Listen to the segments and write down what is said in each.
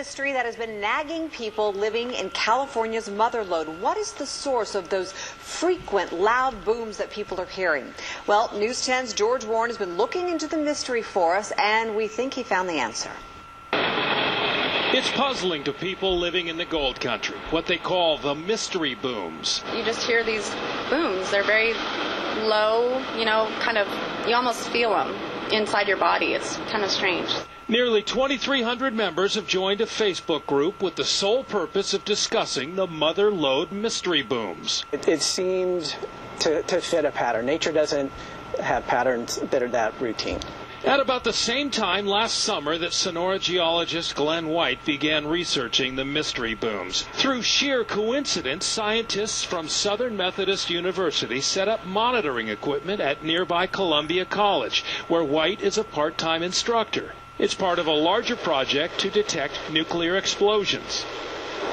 mystery that has been nagging people living in California's mother lode. What is the source of those frequent loud booms that people are hearing? Well, News 10's George Warren has been looking into the mystery for us, and we think he found the answer. It's puzzling to people living in the gold country, what they call the mystery booms. You just hear these booms. They're very low, you almost feel them inside your body. It's kind of strange. Nearly 2,300 members have joined a Facebook group with the sole purpose of discussing the mother lode mystery booms. It seemed to fit a pattern. Nature doesn't have patterns that are that routine. At about the same time last summer that Sonora geologist Glenn White began researching the mystery booms. Through sheer coincidence, scientists from Southern Methodist University set up monitoring equipment at nearby Columbia College, where White is a part-time instructor. It's part of a larger project to detect nuclear explosions.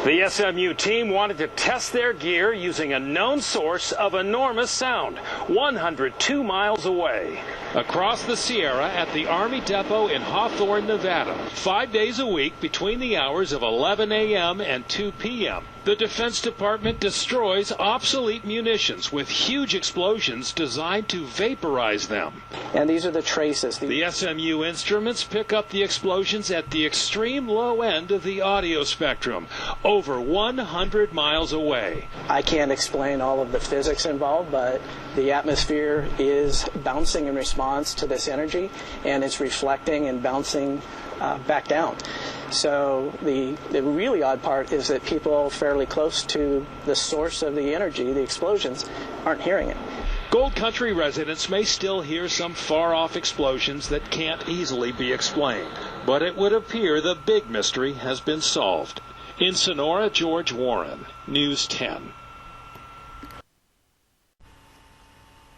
The SMU team wanted to test their gear using a known source of enormous sound, 102 miles away. Across the Sierra at the Army Depot in Hawthorne, Nevada, 5 days a week between the hours of 11 a.m. and 2 p.m. The Defense Department destroys obsolete munitions with huge explosions designed to vaporize them. And these are the traces. The SMU instruments pick up the explosions at the extreme low end of the audio spectrum, over 100 miles away. I can't explain all of the physics involved, but the atmosphere is bouncing in response to this energy, and it's reflecting and bouncing back down. So the really odd part is that people fairly close to the source of the energy, the explosions, aren't hearing it. Gold Country residents may still hear some far-off explosions that can't easily be explained, but it would appear the big mystery has been solved. In Sonora, George Warren, News 10.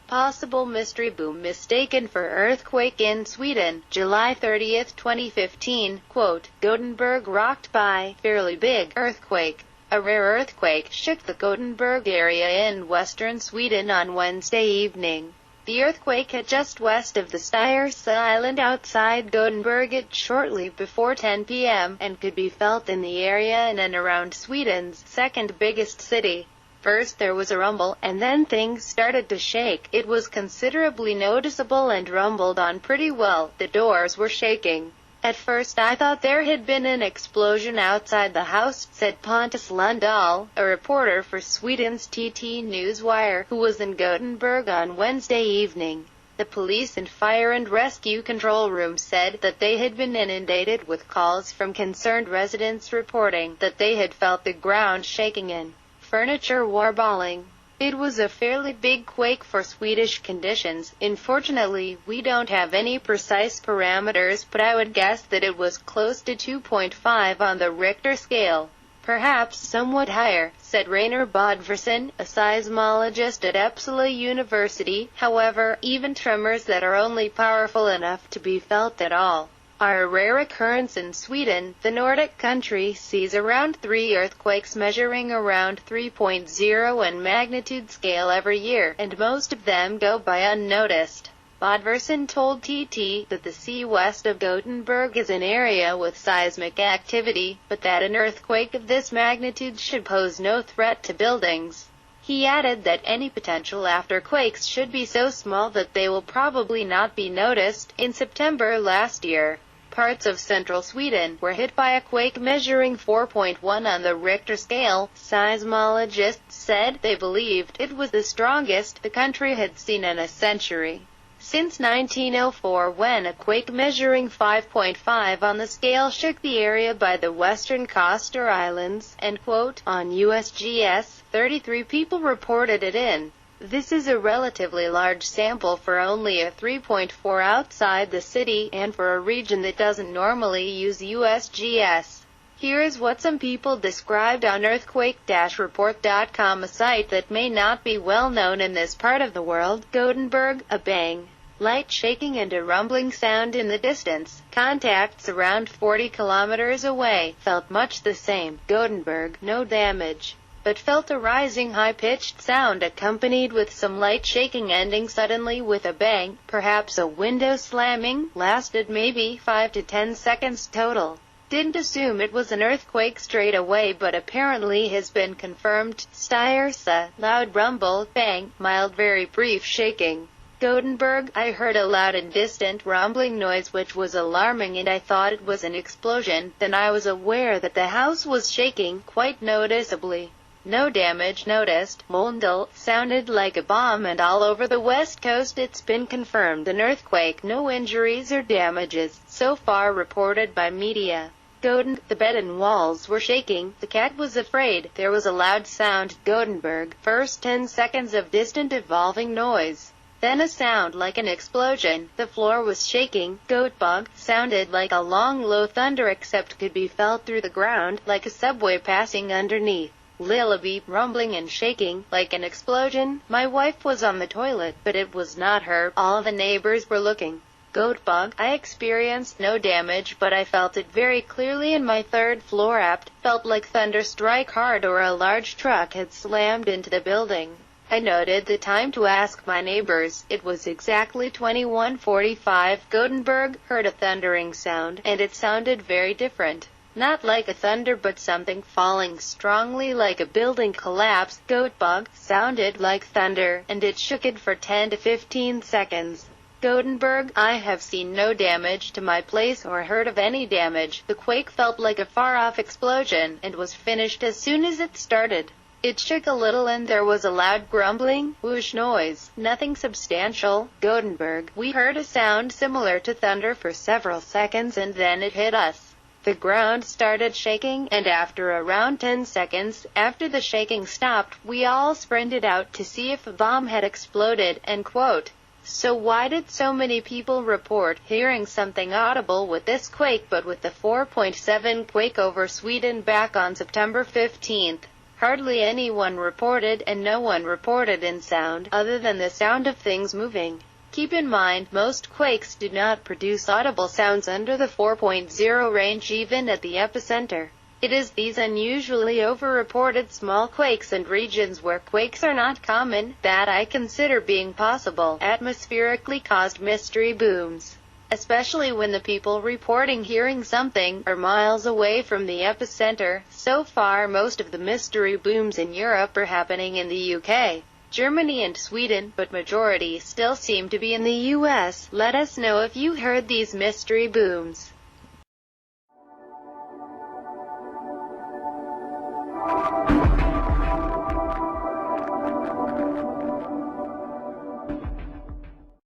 Possible mystery boom mistaken for earthquake in Sweden, July 30th, 2015. Quote, Gothenburg rocked by fairly big earthquake. A rare earthquake shook the Gothenburg area in western Sweden on Wednesday evening. The earthquake hit just west of the Styrsa island outside Gothenburg at shortly before 10 p.m. and could be felt in the area in and around Sweden's second biggest city. First there was a rumble, and then things started to shake. It was considerably noticeable and rumbled on pretty well. The doors were shaking. At first I thought there had been an explosion outside the house, said Pontus Lundahl, a reporter for Sweden's TT Newswire, who was in Gothenburg on Wednesday evening. The police and fire and rescue control room said that they had been inundated with calls from concerned residents reporting that they had felt the ground shaking and furniture wobbling. It was a fairly big quake for Swedish conditions. Unfortunately, we don't have any precise parameters, but I would guess that it was close to 2.5 on the Richter scale. Perhaps somewhat higher, said Rainer Bodvarsson, a seismologist at Uppsala University. However, even tremors that are only powerful enough to be felt at all are a rare occurrence in Sweden. The Nordic country sees around 3 earthquakes measuring around 3.0 in magnitude scale every year, and most of them go by unnoticed. Bodvarsson told TT that the sea west of Gothenburg is an area with seismic activity, but that an earthquake of this magnitude should pose no threat to buildings. He added that any potential afterquakes should be so small that they will probably not be noticed. In September last year, parts of central Sweden were hit by a quake measuring 4.1 on the Richter scale. Seismologists said they believed it was the strongest the country had seen in a century. Since 1904, when a quake measuring 5.5 on the scale shook the area by the western Coster Islands, end quote, on USGS, 33 people reported it in. This is a relatively large sample for only a 3.4 outside the city, and for a region that doesn't normally use USGS. Here is what some people described on earthquake-report.com, a site that may not be well known in this part of the world. Gothenburg, a bang, light shaking and a rumbling sound in the distance. Contacts around 40 kilometers away felt much the same. Gothenburg, no damage, but felt a rising high-pitched sound accompanied with some light shaking ending suddenly with a bang, perhaps a window slamming, lasted maybe 5 to 10 seconds total. Didn't assume it was an earthquake straight away, but apparently has been confirmed. Styrsa, loud rumble, bang, mild very brief shaking. Gothenburg, I heard a loud and distant rumbling noise which was alarming and I thought it was an explosion. Then I was aware that the house was shaking quite noticeably. No damage noticed. Mölndal, sounded like a bomb, and all over the west coast it's been confirmed an earthquake. No injuries or damages so far reported by media. Gothenburg, the bed and walls were shaking. The cat was afraid. There was a loud sound. Gothenburg, first 10 seconds of distant evolving noise. Then a sound like an explosion. The floor was shaking. Gothenburg sounded like a long low thunder except could be felt through the ground, like a subway passing underneath. Lobe, rumbling and shaking, like an explosion. My wife was on the toilet, but it was not her. All the neighbors were looking. Gothenburg, I experienced no damage, but I felt it very clearly in my third floor apt. Felt like thunder strike hard or a large truck had slammed into the building. I noted the time to ask my neighbors. It was exactly 21:45. Gothenburg, heard a thundering sound, and it sounded very different. Not like a thunder but something falling strongly like a building collapse. Gothenburg sounded like thunder, and it shook it for 10 to 15 seconds. Gothenburg, I have seen no damage to my place or heard of any damage. The quake felt like a far-off explosion, and was finished as soon as it started. It shook a little and there was a loud grumbling, whoosh noise. Nothing substantial. Gothenburg, we heard a sound similar to thunder for several seconds and then it hit us. The ground started shaking, and after around 10 seconds, after the shaking stopped, we all sprinted out to see if a bomb had exploded, end quote. So why did so many people report hearing something audible with this quake but with the 4.7 quake over Sweden back on September 15th? Hardly anyone reported, and no one reported in sound, other than the sound of things moving. Keep in mind, most quakes do not produce audible sounds under the 4.0 range even at the epicenter. It is these unusually over-reported small quakes and regions where quakes are not common that I consider being possible atmospherically caused mystery booms. Especially when the people reporting hearing something are miles away from the epicenter. So far, most of the mystery booms in Europe are happening in the UK, Germany and Sweden, but majority still seem to be in the US. Let us know if you heard these mystery booms.